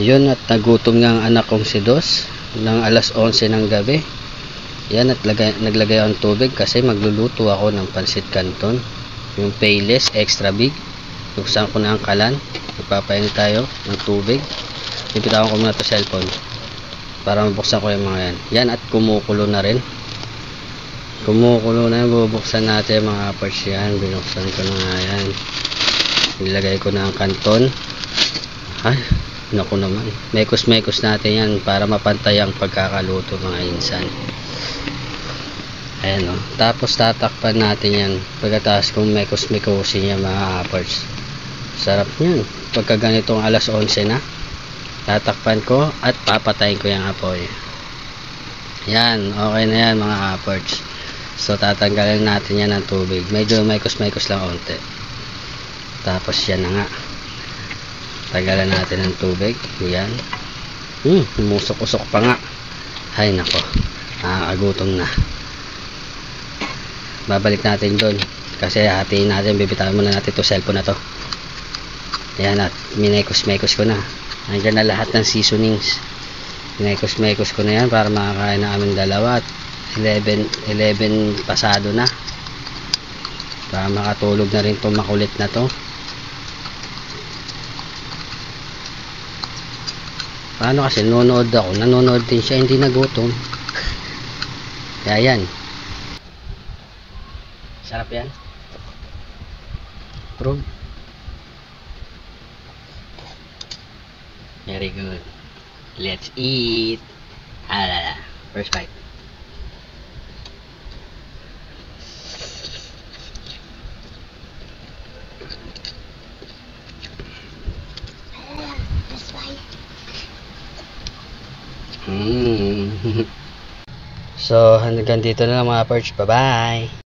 Yun, at nagutom nga ang anak kong si Dos ng alas 11 ng gabi. Yan, at naglagay akong tubig kasi magluluto ako ng pansit canton, yung payless extra big. Buksan ko na ang kalan, magpapain tayo ng tubig. Pipitawan ko muna ito cellphone para mabuksan ko yung mga yan. Yan, at kumukulo na rin. Kumukulo na yan. Bubuksan natin mga parts yan. Binuksan ko na nga yan. Nilagay ko na ang canton. Ay, naku naman, mekos natin yan para mapantay ang pagkakaluto mga insan. Ayan o, tapos tatakpan natin yan pagkatapos kung mekos-mekosin yan mga parts. Sarap yan pagka ganitong alas 11 na. Tatakpan ko at papatayin ko yung apoy. Yan, okay na yan mga parts. So tatanggalin natin yan ng tubig, medyo mekos lang onte. Tapos yan na nga, tagalan natin ng tubig. Yan. Umusok-usok pa nga. Ay nako, agutom na. Babalik natin doon kasi hatiin natin, bibitawan muna natin to cellphone na to. Yan, at minekos ko na. Nandiyan na lahat ng seasonings. Minekos ko na yan para makakain na aming dalawa. At 11 pasado na para makatulog na rin itong makulit na to. Paano kasi nanonood ako, nanonood din siya, hindi nagutom. Kaya yan, sarap yan. Prove. Very good. Let's eat. Alala. First bite. So hanggang dito na lang mga perch. Bye bye.